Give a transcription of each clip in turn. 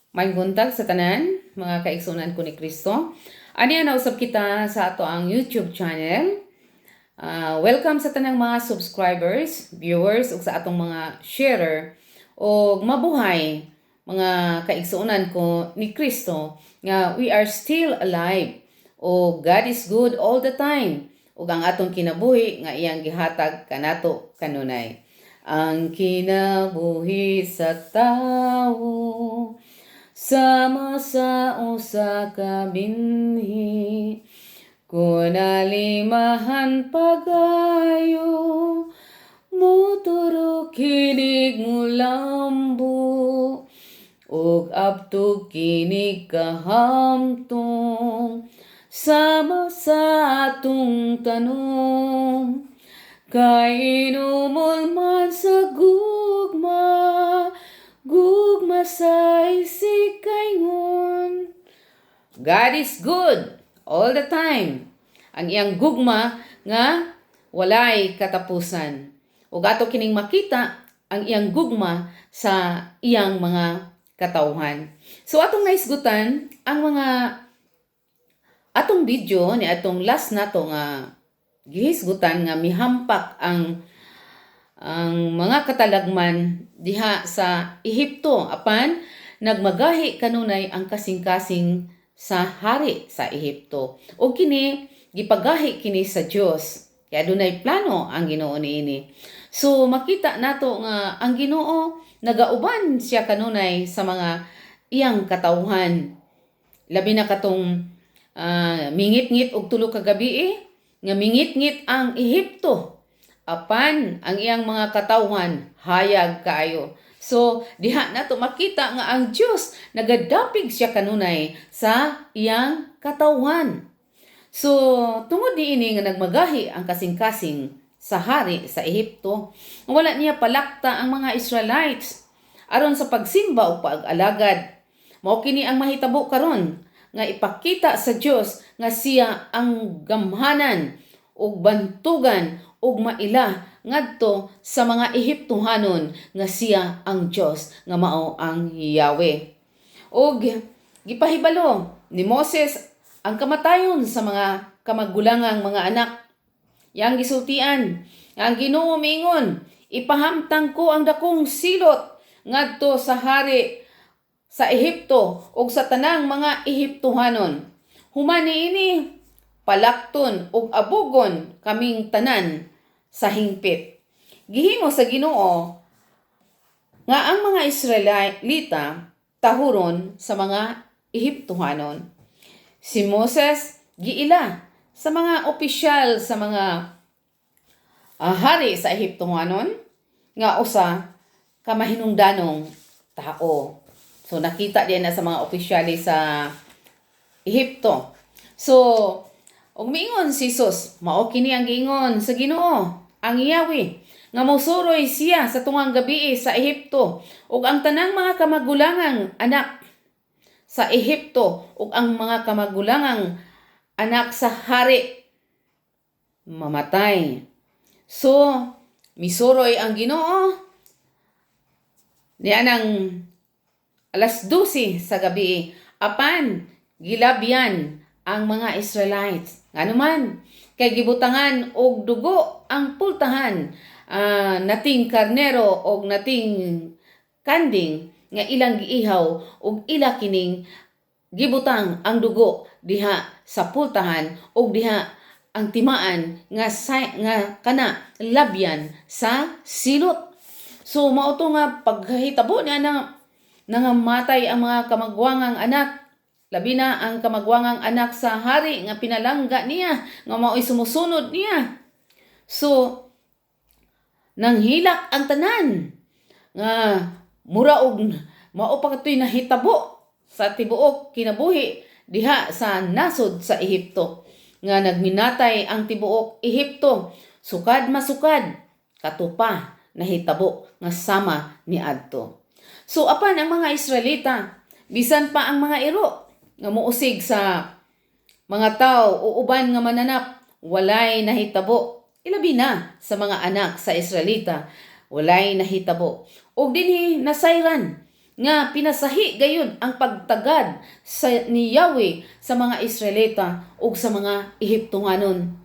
May buntag sa tanan, mga kaigsunan ko ni Kristo. Ani nausab kita sa ato ang YouTube channel. Welcome sa tanang mga subscribers, viewers, ug sa atong mga sharer. O mabuhay, mga kaigsunan ko ni Kristo, nga we are still alive. O God is good all the time. Ug ang atong kinabuhi nga iyang gihatag kanato kanunay. Ang kinabuhi sa tao sama sa usa ka binhi, kung nalimahan pagayo, muturo kinig mo lambo, ug abtog kinig kahamtong, sama sa atong tanong, kay inumol man sa gugma sa isikayngon. God is good all the time. Ang iyang gugma nga walay katapusan. Ug ato kining makita ang iyang gugma sa iyang mga katawhan. So atong naisgutan ang mga atong video ni atong last nato nga gihisgutan nga mihampak ang mga katalagman diha sa Ehipto apan nagmagahi kanunay ang kasing-kasing sa hari sa Ehipto. O kini gipagahi kini sa Dios. Kaya dunay plano ang Ginoo niini. So makita nato nga ang Ginoo nagauban siya kanunay sa mga iyang katawhan. Labi na katong mingit-ngit og tulo ka gabi nga mingit-ngit ang Ehipto. Apan ang iyang mga katawhan hayag kaayo. So diha nato makita nga ang Dios nagadapig siya kanunay sa iyang katawhan. So tungod niini nga nagmagahi ang kasing-kasing sa hari sa Ehipto, wala niya palakta ang mga Israelites aron sa pagsimba o pag-alagad. Mao kini ang mahitabo karon nga ipakita sa Dios nga siya ang gamhanan ug bantugan ug maila ngadto sa mga Ehiptohanon nga siya ang Dios nga mao ang Yahweh. Ug gipahibalo ni Moses ang kamatayon sa mga kamagulangang mga anak. Yang gisultian ang Ginoo mingon, ipahamtang ko ang dakong silot ngadto sa hari sa Ehipto ug sa tanang mga Ehiptohanon. Human niini palakton ug abugon kaming tanan sa hingpit. Gihimo sa Ginoo nga ang mga Israelita tahuron sa mga Ehiptohanon. Si Moses giila sa mga opisyal sa mga hari sa Ehiptohanon nga usa ka mahinungdanong tao. So nakita din na sa mga opisyali sa Ehipto. So ug miingon si Jesus, mao kini ang giingon sa Ginoo, ang Yahweh, nga mosuroy siya sa tungang gabi sa Ehipto ug ang tanang mga kamagulangang anak sa Ehipto ug ang mga kamagulangang anak sa hari mamatay. So misuroy ang Ginoo nianang alas 12 sa gabi apan gilabyan ang mga Israelites. Ngano man kay gibutangan og dugo ang pultahan nating karnero og nating kanding nga ilang giihaw og ila kining gibutang ang dugo diha sa pultahan og diha ang timaan nga kana labyan sa silot. So mao to nga paghitabo niya na nangamatay ang mga kamagwangang anak. Labi na ang kamagwangang anak sa hari nga pinalangga niya, nga mao'y sumusunod niya. So, nanghilak ang tanan. Nga mura og mao pa katoy nahitabo sa tibuok kinabuhi diha sa nasod sa Ehipto. Nga nagminatay ang tibuok Ehipto. Sukad masukad, katupa nahitabo nga sama ni adto. So, apan ang mga Israelita, bisan pa ang mga iro, nga muusig sa mga tao o uban nga mananap, walay nahitabo. Ilabi na sa mga anak sa Israelita, walay nahitabo. Og dinhi nasayran nga pinasahi gayud ang pagtagad ni Yahweh sa mga Israelita ug sa mga Ehiptohanon.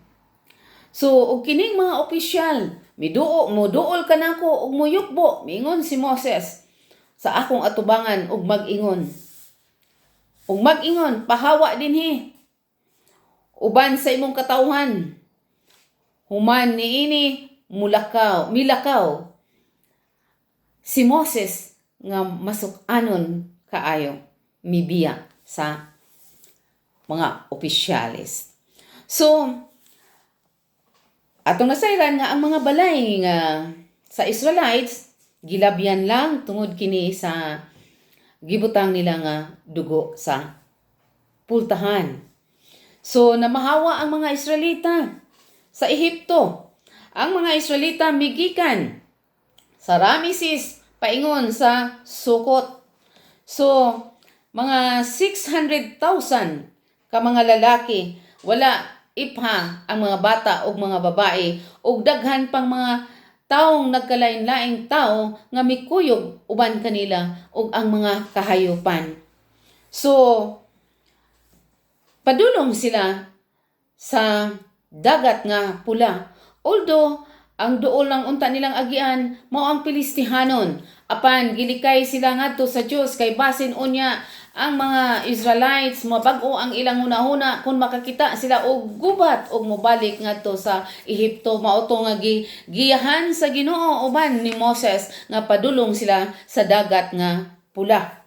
So og kining mga opisyal moduol kanako ug muyukbo, miingon si Moses sa akong atubangan ug mag-ingon. Ug mag-ingon, pahawa dinhi uban sa imong katawhan. Human niini milakaw si Moses nga masuk-anon kaayo mibiya sa mga opisyalis. So atong nasayran nga ang mga balay nga sa Israelites gilabyan lang tungod kini sa gibutang nila nga dugo sa pultahan. So namahawa ang mga Israelita sa Ehipto. Ang mga Israelita migikan sa Rameses paingon sa Sukot. So mga 600,000 ka mga lalaki, wala ipha ang mga bata ug mga babae ug daghan pang mga taong nagkalain-laing tao nga mikuyog uban kanila ug ang mga kahayupan. So padulong sila sa dagat nga pula. Although ang duol lang unta nilang agian mao ang Pilistihanon, apan gilikay sila ngadto sa Dios kay basin unya ang mga Israelites mabag-o ang ilang hunahuna kung makakita sila og gubat og mobalik ngadto sa Ehipto. Mao to nga giyahan sa Ginoo uban ni Moses nga padulong sila sa dagat nga pula.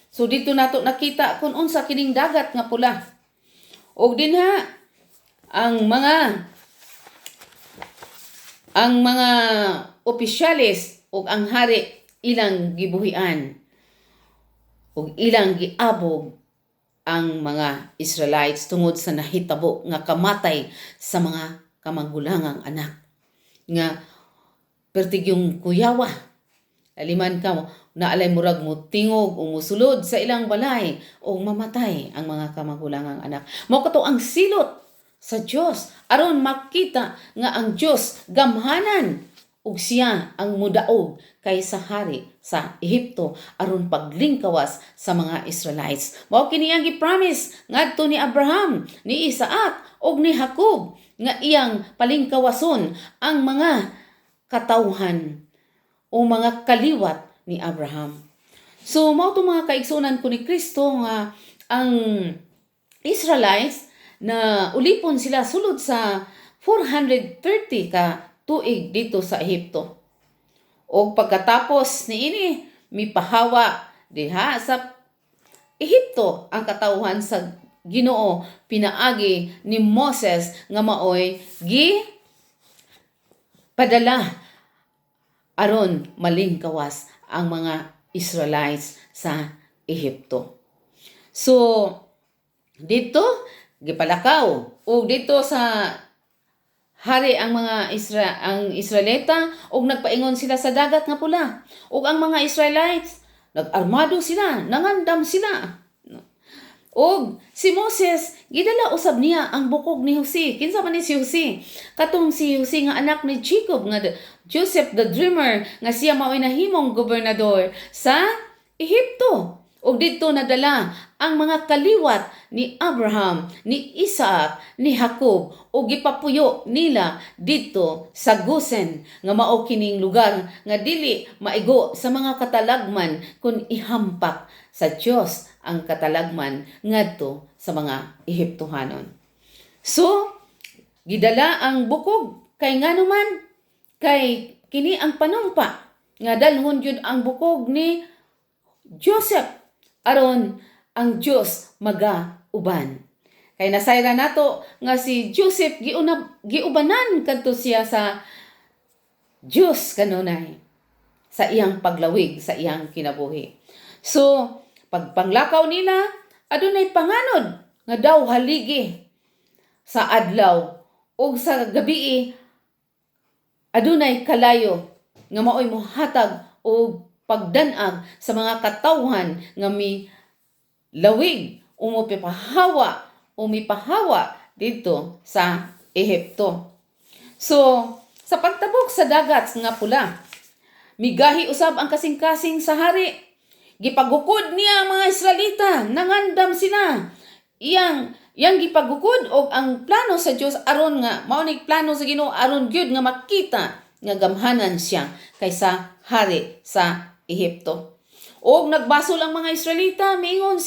So dito nato nakita kung unsa kining dagat nga pula. Og dinha ang mga opisyalis ug ang hari ilang gibuhian ug ilang giabog ang mga Israelites tungod sa nahitabo nga kamatay sa mga kamagulangang anak nga pertig yung kuyawa aliman ka naalay murag mo tingog o musulod sa ilang balay o mamatay ang mga kamagulangang anak. Mao kato ang silot sa Dios aron makita nga ang Dios gamhanan ug siya ang mudaog kay sa hari sa Ehipto aron paglingkawas sa mga Israelites. Mao kini ang gi-promise ngadto ni Abraham, ni Isaac ug ni Jacob nga iyang palingkawason ang mga katawhan o mga kaliwat ni Abraham. So mao to mga kaigsunan ko ni Kristo nga ang Israelites na ulipon sila sulod sa 430 ka tuig dito sa Ehipto. O pagkatapos niini mipahawa diha sa Ehipto ang katawhan sa Ginoo pinaagi ni Moses nga maoy padala aron malingkawas ang mga Israelites sa Ehipto. So dito gipalakaw ug dito sa hari ang mga Israelita ug nagpaingon sila sa dagat nga pula. Ug ang mga Israelites nag-armado sila, nangandam sila. Og si Moses gidala usab niya ang bukog ni Jose. Kinsa man ni si Jose? Katong si Jose nga anak ni Jacob nga Joseph the Dreamer nga siya mao'y nahimong gobernador sa Ehipto. Og dito nadala ang mga kaliwat ni Abraham, ni Isaac, ni Jacob og gipapuyo nila dito sa Gosen nga mao kining lugar nga dili maigo sa mga katalagman kun ihampak sa Dios ang katalagman ngadto sa mga Ehiptohanon. So gidala ang bukog kay nganuman kay kini ang panumpa nga dalhon jud ang bukog ni Joseph aron ang Dios magauban. Kay nasayra nato nga si Joseph giubanan kadto siya sa Dios kanunay sa iyang paglawig sa iyang kinabuhi. So pagpanglakaw nila adunay panganod nga daw haligi sa adlaw ug sa gabii adunay kalayo nga maoy mohatag og pagdanag sa mga katawhan nga lawig o mipahawa dito sa Ehipto. So sa pagtabok sa dagat nga pula migahi usab ang kasing-kasing sa hari. gipagukod niya ang mga Israelita, nangandam sila. Iyang gipagukod og ang plano sa Dios aron nga mao ni plano sa Ginoo aron gyud nga makita nga gamhanan siya kaysa hari sa Ehipto. Og nagbasol ang mga Israelita, miingon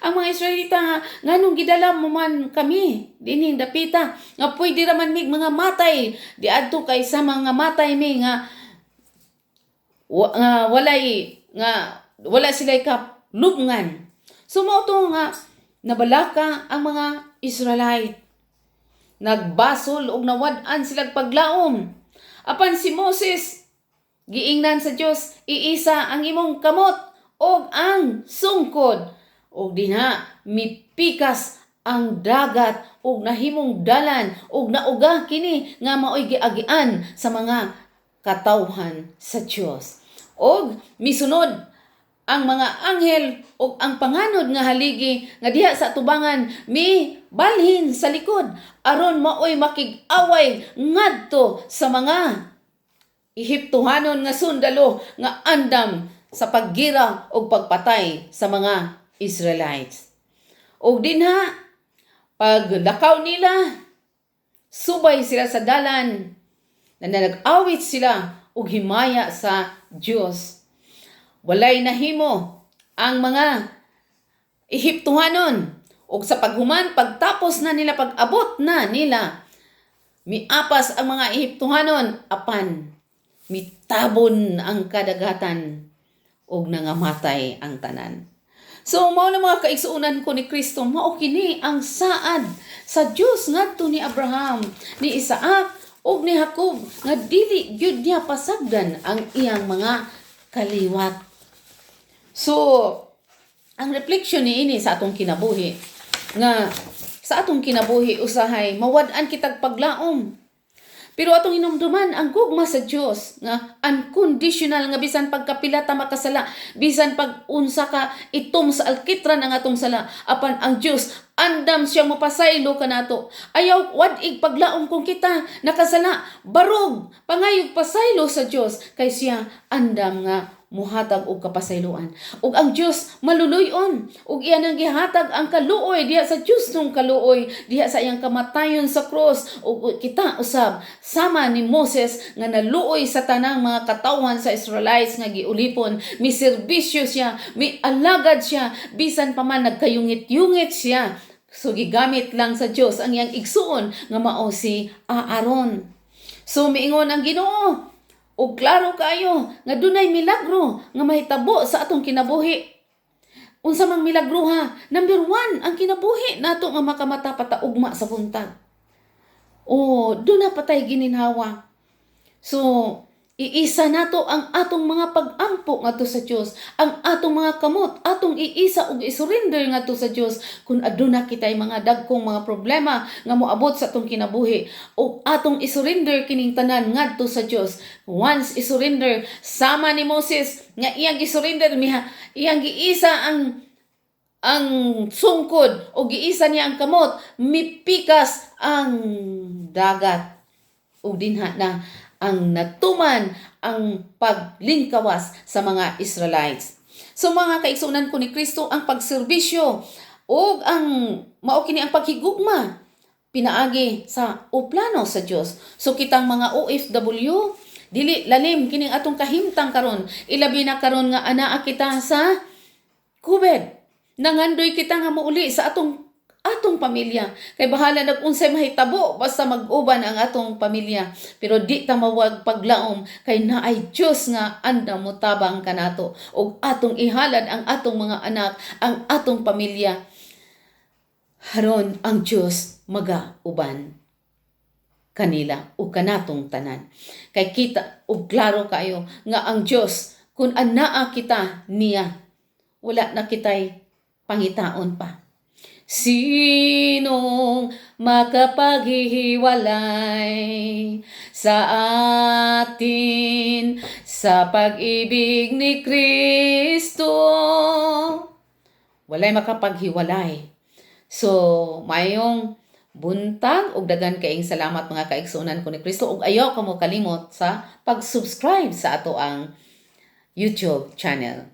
ang mga Israelita nga nganong gidala mo man kami dinhi dapita nga pwede ra man mig mga matay di adto kay sa mga matay mi nga wala sila kalubngan. So mao to nga nabalaka ang mga Israelite. Nagbasol og nawad-an sila paglaom. Apan si Moses giingnan sa Dios, iisa ang imong kamot og ang sungkod. Og dinha mipikas ang dagat og nahimong dalan og nauga kini nga maoy giagian sa mga katawhan sa Dios. Og misunod ang mga anghel o ang panganod nga haligi nga diha sa atubangan mi balhin sa likod aron maoy makig-away ngadto sa mga Ehiptohanon nga sundalo nga andam sa paggira o pagpatay sa mga Israelites. Og dinha paglakaw nila subay sila sa dalan na nag-awit sila og himaya sa Dios. Walay nahimo ang mga Ehiptohanon ug sa paghuman pagtapos na nila pag-abot na nila miapas ang mga Ehiptohanon apan mitabon ang kadagatan ug nangamatay ang tanan. So mao na mga kaigsuonan ko ni Kristo, mao kini ang saad sa Dios ngadto ni Abraham, ni Isaac ug ni Jacob nga dili gyud niya pasagdan ang iyang mga kaliwat. So, ang reflection niini sa atong kinabuhi nga sa atong kinabuhi usahay mawad-an kitag paglaom. Pero atong hinumduman ang gugma sa Dios nga unconditional nga bisan pagkapilata makasala, bisan pag unsa ka itom sa alkitran ang atong sala, apan ang Dios andam siyang mapasaylo kanato. Ayaw wadig paglaom kung kita nakasala, barog pangayog pasaylo sa Dios kay siya andam nga muhatag og kapasayloan. Ug ang Dios maluluyon ug iya nang gihatag ang kaluoy diha sa Dios nung kaluoy diha sa iyang kamatayon sa cross. Ug kita usab sama ni Moses nga naluoy sa tanang mga katawhan sa Israelites nga giulipon, mi serbisyo siya, mi alagad siya bisan pa man nagkayungit-yungit siya. So gigamit lang sa Dios ang iyang igsuon nga mao si Aaron. So miingon ang Ginoo o klaro kayo nga dunay milagro nga mahitabo sa atong kinabuhi. Unsa mang milagro ha? Number 1, ang kinabuhi nato nga makamata pataugma sa buntag. O doon na patay gininhawa. So, iisa nato ang atong mga pag-ampo ngadto sa Dios, ang atong mga kamot, atong iisa ug isurrender ngadto sa Dios kun aduna kitay mga dagkong mga problema nga moabot sa atong kinabuhi ug atong isurrender kining tanan ngadto sa Dios. Once isurrender sama ni Moses nga iyang isurrender iyang giisa ang sungkod o giisa niya ang kamot, mipikas ang dagat ug dinha na ang natuman ang paglingkawas sa mga Israelites. So mga kaigsunan ko ni Kristo, ang pagserbisyo o ang mao kini ang paghigugma pinaagi sa plano sa Dios. So kitang mga OFW dili lalim kining atong kahimtang karon, ilabi na karon nga anaa kita sa COVID. Nangandoy kita nga mauli sa atong pamilya. Kay bahala nag-unsay mahitabo basta mag-uban ang atong pamilya. Pero di ta mawag paglaom kay naay Dios nga andam motabang kanato ug atong ihalad ang atong mga anak, ang atong pamilya. Haron ang Dios maga-uban kanila ug kanatong tanan. Kay kita ug klaro kayo nga ang Dios kun anaa kita niya, wala na kitay pangitaon pa. Sinong makapaghihiwalay sa atin sa pag-ibig ni Kristo? Walay makapaghiwalay. So, mayong buntag ug dagan kaayong salamat mga kaigsunan ko ni Kristo ug ayaw kamo kalimot sa pag-subscribe sa ato ang YouTube channel.